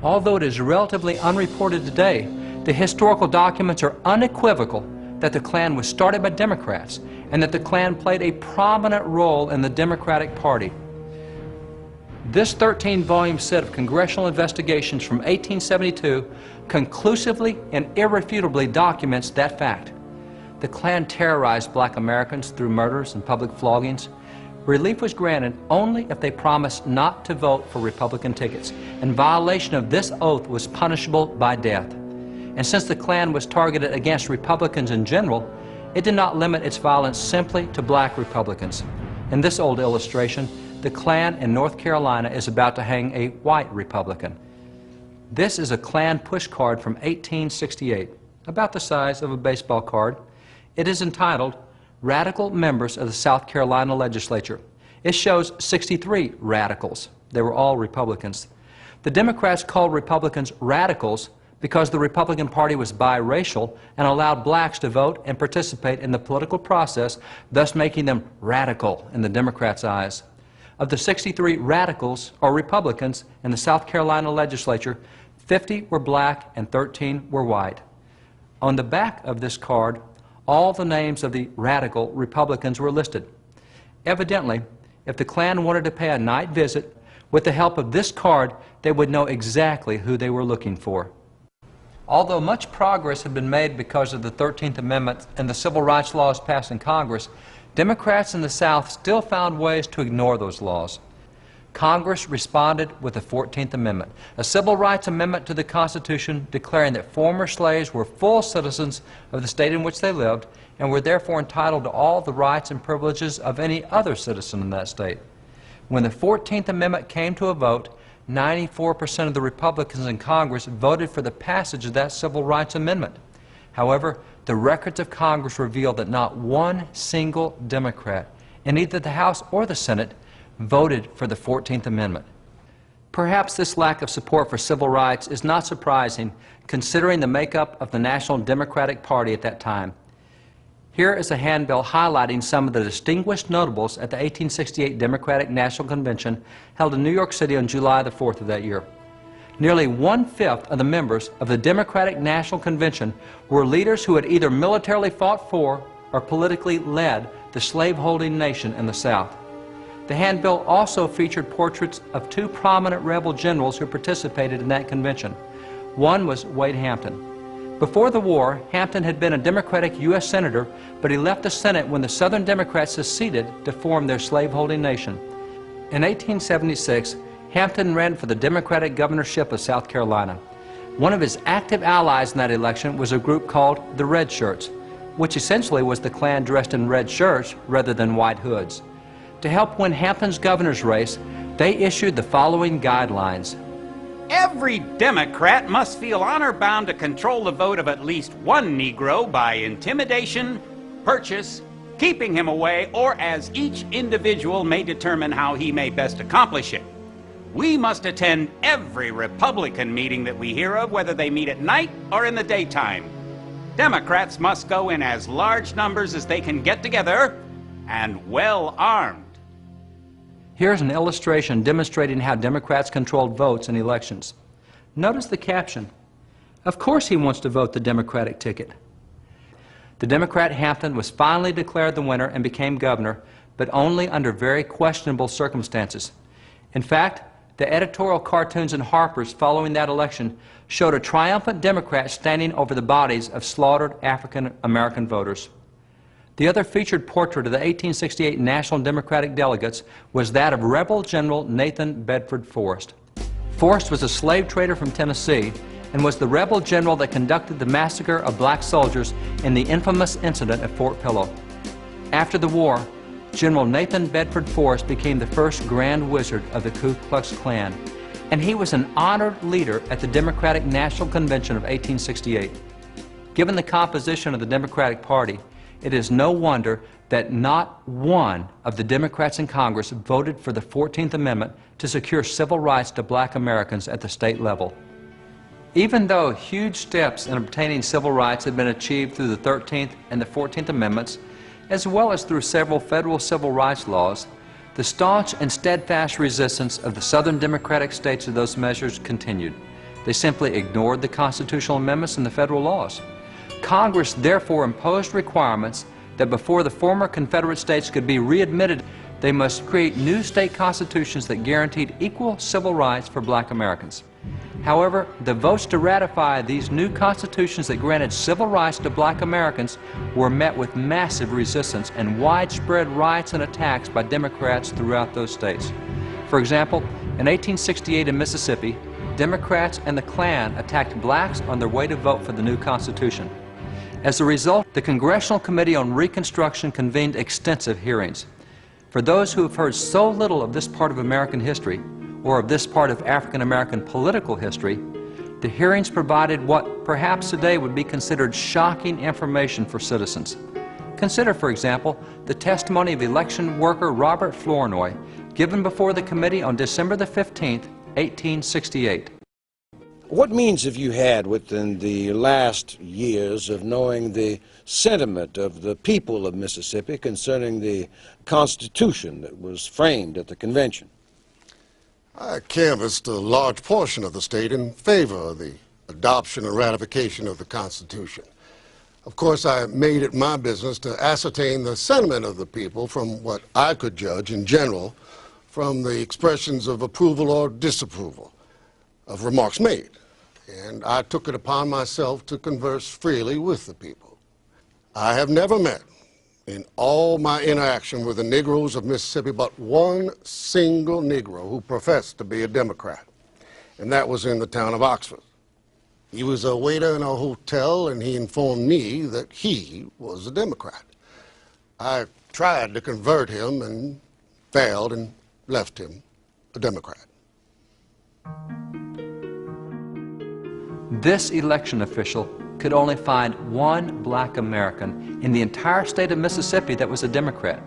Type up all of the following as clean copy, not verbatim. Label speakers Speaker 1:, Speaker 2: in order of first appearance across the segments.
Speaker 1: Although it is relatively unreported today, the historical documents are unequivocal that the Klan was started by Democrats and that the Klan played a prominent role in the Democratic Party. This 13-volume set of congressional investigations from 1872 conclusively and irrefutably documents that fact. The Klan terrorized black Americans through murders and public floggings. Relief was granted only if they promised not to vote for Republican tickets, and violation of this oath was punishable by death. And since the Klan was targeted against Republicans in general, it did not limit its violence simply to black Republicans. In this old illustration, the Klan in North Carolina is about to hang a white Republican. This is a Klan pushcard from 1868, about the size of a baseball card. It is entitled, "Radical Members of the South Carolina Legislature." It shows 63 radicals. They were all Republicans. The Democrats called Republicans radicals because the Republican Party was biracial and allowed blacks to vote and participate in the political process, thus making them radical in the Democrats' eyes. Of the 63 radicals, or Republicans, in the South Carolina legislature, 50 were black and 13 were white. On the back of this card, all the names of the radical Republicans were listed. Evidently, if the Klan wanted to pay a night visit, with the help of this card, they would know exactly who they were looking for. Although much progress had been made because of the 13th Amendment and the civil rights laws passed in Congress, Democrats in the South still found ways to ignore those laws. Congress responded with the 14th Amendment, a civil rights amendment to the Constitution declaring that former slaves were full citizens of the state in which they lived and were therefore entitled to all the rights and privileges of any other citizen in that state. When the 14th Amendment came to a vote, 94% of the Republicans in Congress voted for the passage of that civil rights amendment. However, the records of Congress reveal that not one single Democrat in either the House or the Senate voted for the 14th Amendment. Perhaps this lack of support for civil rights is not surprising, considering the makeup of the National Democratic Party at that time. Here is a handbill highlighting some of the distinguished notables at the 1868 Democratic National Convention held in New York City on July the 4th of that year. Nearly 1/5 of the members of the Democratic National Convention were leaders who had either militarily fought for or politically led the slaveholding nation in the South. The handbill also featured portraits of two prominent rebel generals who participated in that convention. One was Wade Hampton. Before the war, Hampton had been a Democratic US Senator, but he left the Senate when the Southern Democrats seceded to form their slaveholding nation. In 1876, Hampton ran for the Democratic governorship of South Carolina. One of his active allies in that election was a group called the Red Shirts, which essentially was the Klan dressed in red shirts rather than white hoods. To help win Hampton's governor's race, they issued the following guidelines.
Speaker 2: Every Democrat must feel honor-bound to control the vote of at least one Negro by intimidation, purchase, keeping him away, or as each individual may determine how he may best accomplish it. We must attend every Republican meeting that we hear of, whether they meet at night or in the daytime. Democrats must go in as large numbers as they can get together and well armed.
Speaker 1: Here's an illustration demonstrating how Democrats controlled votes in elections. Notice the caption. Of course he wants to vote the Democratic ticket. The Democrat Hampton was finally declared the winner and became governor, but only under very questionable circumstances. In fact, the editorial cartoons in Harper's following that election showed a triumphant Democrat standing over the bodies of slaughtered African American voters. The other featured portrait of the 1868 National Democratic delegates was that of Rebel General Nathan Bedford Forrest. Forrest was a slave trader from Tennessee and was the rebel general that conducted the massacre of black soldiers in the infamous incident at Fort Pillow. After the war, General Nathan Bedford Forrest became the first Grand Wizard of the Ku Klux Klan, and he was an honored leader at the Democratic National Convention of 1868. Given the composition of the Democratic Party, it is no wonder that not one of the Democrats in Congress voted for the 14th Amendment to secure civil rights to black Americans at the state level. Even though huge steps in obtaining civil rights had been achieved through the 13th and the 14th Amendments, as well as through several federal civil rights laws, the staunch and steadfast resistance of the Southern Democratic states to those measures continued. They simply ignored the constitutional amendments and the federal laws. Congress therefore imposed requirements that before the former Confederate states could be readmitted, they must create new state constitutions that guaranteed equal civil rights for black Americans. However, the votes to ratify these new constitutions that granted civil rights to black Americans were met with massive resistance and widespread riots and attacks by Democrats throughout those states. For example, in 1868 in Mississippi, Democrats and the Klan attacked blacks on their way to vote for the new Constitution. As a result, the Congressional Committee on Reconstruction convened extensive hearings. For those who have heard so little of this part of American history, or of this part of African American political history, the hearings provided what perhaps today would be considered shocking information for citizens. Consider, for example, the testimony of election worker Robert Flournoy, given before the committee on December the 15th, 1868.
Speaker 3: What means have you had within the last years of knowing the sentiment of the people of Mississippi concerning the Constitution that was framed at the convention?
Speaker 4: I canvassed a large portion of the state in favor of the adoption and ratification of the Constitution. Of course, I made it my business to ascertain the sentiment of the people from what I could judge in general from the expressions of approval or disapproval of remarks made. And I took it upon myself to converse freely with the people. I have never met in all my interaction with the Negroes of Mississippi but one single Negro who professed to be a Democrat, and that was in the town of Oxford. He was a waiter in a hotel, and he informed me that he was a Democrat. I tried to convert him and failed and left him a Democrat.
Speaker 1: This election official could only find one black American in the entire state of Mississippi that was a Democrat.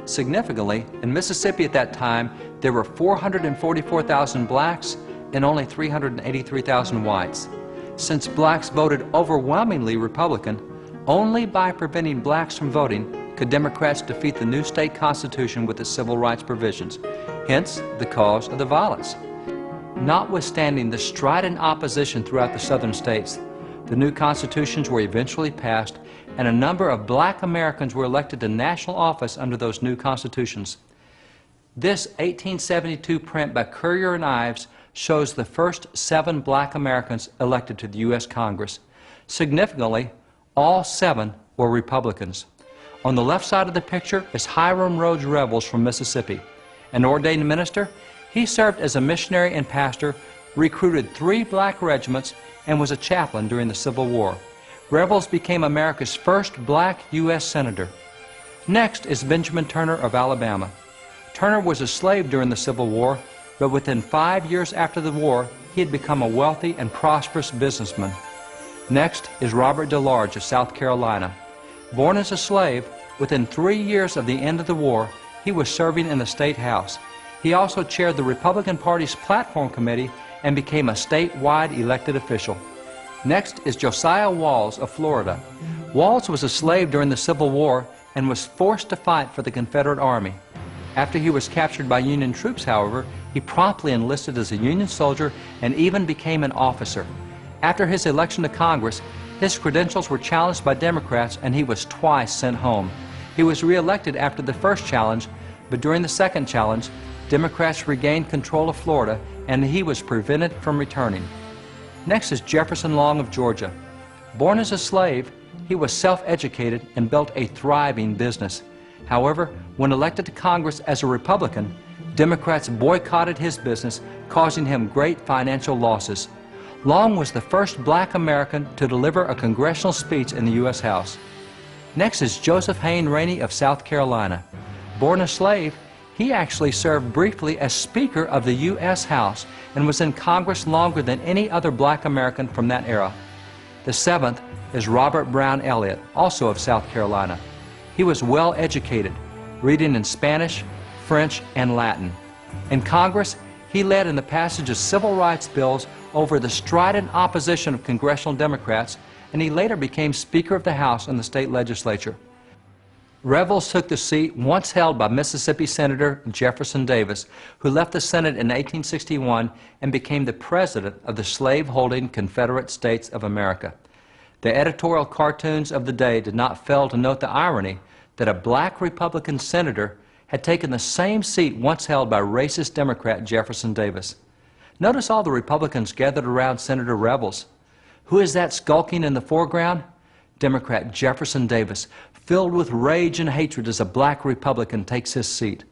Speaker 1: Significantly, in Mississippi at that time, there were 444,000 blacks and only 383,000 whites. Since blacks voted overwhelmingly Republican, only by preventing blacks from voting could Democrats defeat the new state constitution with its civil rights provisions, hence the cause of the violence. Notwithstanding the strident opposition throughout the southern states, the new constitutions were eventually passed, and a number of black Americans were elected to national office under those new constitutions. This 1872 print by Currier and Ives shows the first 7 black Americans elected to the U.S. Congress. Significantly, all 7 were Republicans. On the left side of the picture is Hiram Rhodes Revels from Mississippi. An ordained minister, he served as a missionary and pastor, recruited 3 black regiments, and was a chaplain during the Civil War. Revels became America's first black U.S. Senator. Next is Benjamin Turner of Alabama. Turner was a slave during the Civil War, but within 5 years after the war, he had become a wealthy and prosperous businessman. Next is Robert DeLarge of South Carolina. Born as a slave, within 3 years of the end of the war, he was serving in the State House. He also chaired the Republican Party's platform committee and became a statewide elected official. Next is Josiah Walls of Florida. Walls was a slave during the Civil War and was forced to fight for the Confederate Army. After he was captured by Union troops, however, he promptly enlisted as a Union soldier and even became an officer. After his election to Congress, his credentials were challenged by Democrats and he was twice sent home. He was re-elected after the first challenge, but during the second challenge, Democrats regained control of Florida and he was prevented from returning. Next is Jefferson Long of Georgia. Born as a slave, he was self-educated and built a thriving business. However, when elected to Congress as a Republican, Democrats boycotted his business, causing him great financial losses. Long was the first black American to deliver a congressional speech in the U.S. House. Next is Joseph Hayne Rainey of South Carolina. Born a slave, he actually served briefly as Speaker of the U.S. House and was in Congress longer than any other black American from that era. The 7th is Robert Brown Elliott, also of South Carolina. He was well educated, reading in Spanish, French, and Latin. In Congress, he led in the passage of civil rights bills over the strident opposition of congressional Democrats, and he later became Speaker of the House in the state legislature. Revels took the seat once held by Mississippi Senator Jefferson Davis, who left the Senate in 1861 and became the president of the slave-holding Confederate States of America. The editorial cartoons of the day did not fail to note the irony that a black Republican senator had taken the same seat once held by racist Democrat Jefferson Davis. Notice all the Republicans gathered around Senator Revels. Who is that skulking in the foreground? Democrat Jefferson Davis, filled with rage and hatred as a black Republican takes his seat.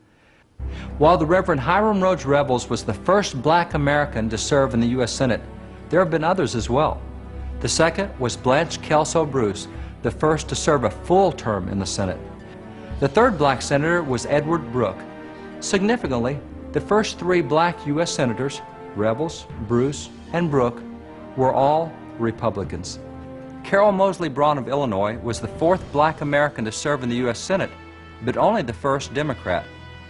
Speaker 1: While the Reverend Hiram Rhodes Revels was the first black American to serve in the U.S. Senate, there have been others as well. The second was Blanche Kelso Bruce, the first to serve a full term in the Senate. The third black senator was Edward Brooke. Significantly, the first three black U.S. senators, Revels, Bruce, and Brooke, were all Republicans. Carol Moseley Braun of Illinois was the fourth black American to serve in the U.S. Senate, but only the first Democrat.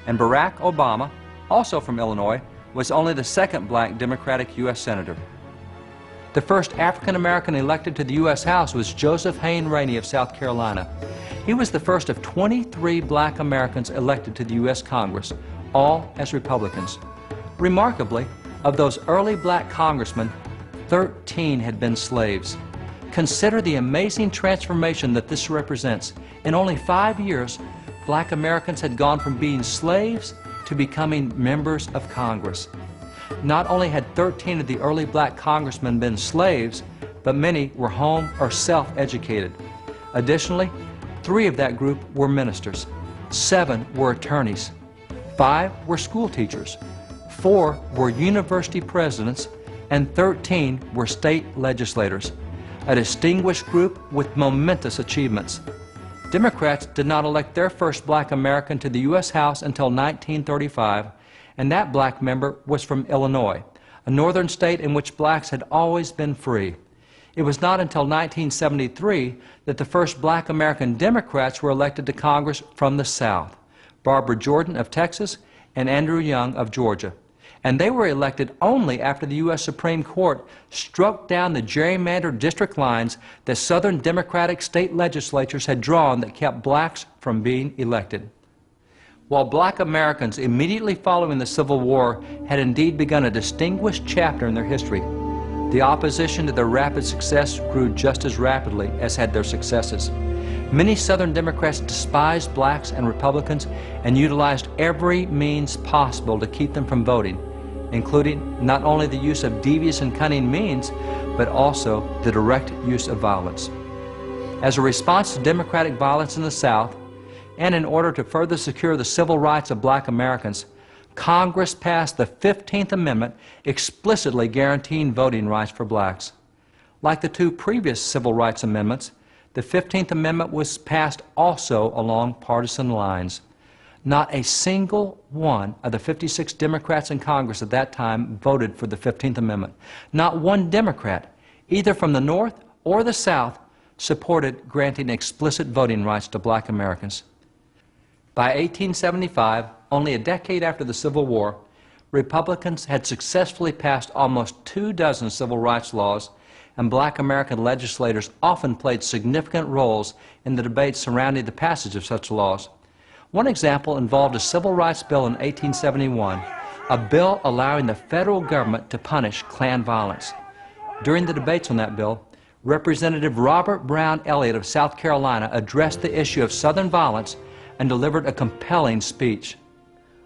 Speaker 1: And Barack Obama, also from Illinois, was only the second black Democratic U.S. Senator. The first African American elected to the U.S. House was Joseph Hayne Rainey of South Carolina. He was the first of 23 black Americans elected to the U.S. Congress, all as Republicans. Remarkably, of those early black congressmen, 13 had been slaves. Consider the amazing transformation that this represents. In only 5 years, black Americans had gone from being slaves to becoming members of Congress. Not only had 13 of the early black congressmen been slaves, but many were home or self-educated. Additionally, 3 of that group were ministers, 7 were attorneys, 5 were school teachers, 4 were university presidents, and 13 were state legislators. A distinguished group with momentous achievements. Democrats did not elect their first black American to the U.S. House until 1935, and that black member was from Illinois, a northern state in which blacks had always been free. It was not until 1973 that the first black American Democrats were elected to Congress from the South, Barbara Jordan of Texas and Andrew Young of Georgia. And they were elected only after the U.S. Supreme Court struck down the gerrymandered district lines that Southern Democratic state legislatures had drawn that kept blacks from being elected. While black Americans immediately following the Civil War had indeed begun a distinguished chapter in their history, the opposition to their rapid success grew just as rapidly as had their successes. Many Southern Democrats despised blacks and Republicans and utilized every means possible to keep them from voting, including not only the use of devious and cunning means, but also the direct use of violence. As a response to Democratic violence in the South, and in order to further secure the civil rights of black Americans, Congress passed the 15th Amendment explicitly guaranteeing voting rights for blacks. Like the 2 previous civil rights amendments, the 15th Amendment was passed also along partisan lines. Not a single one of the 56 Democrats in Congress at that time voted for the 15th Amendment. Not one Democrat, either from the North or the South, supported granting explicit voting rights to black Americans. By 1875, only a decade after the Civil War, Republicans had successfully passed almost 24 civil rights laws, and black American legislators often played significant roles in the debates surrounding the passage of such laws. One example involved a civil rights bill in 1871, a bill allowing the federal government to punish Klan violence. During the debates on that bill, Representative Robert Brown Elliott of South Carolina addressed the issue of Southern violence and delivered a compelling speech.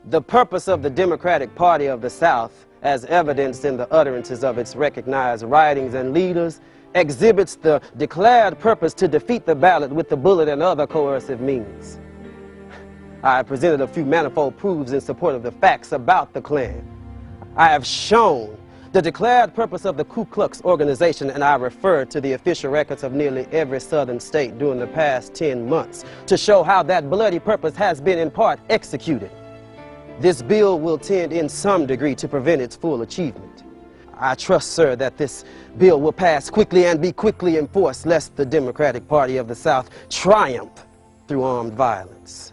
Speaker 5: The purpose of the Democratic Party of the South, as evidenced in the utterances of its recognized writings and leaders, exhibits the declared purpose to defeat the ballot with the bullet and other coercive means. I have presented a few manifold proofs in support of the facts about the Klan. I have shown the declared purpose of the Ku Klux organization, and I refer to the official records of nearly every southern state during the past 10 months to show how that bloody purpose has been in part executed. This bill will tend in some degree to prevent its full achievement. I trust, sir, that this bill will pass quickly and be quickly enforced, lest the Democratic Party of the South triumph through armed violence.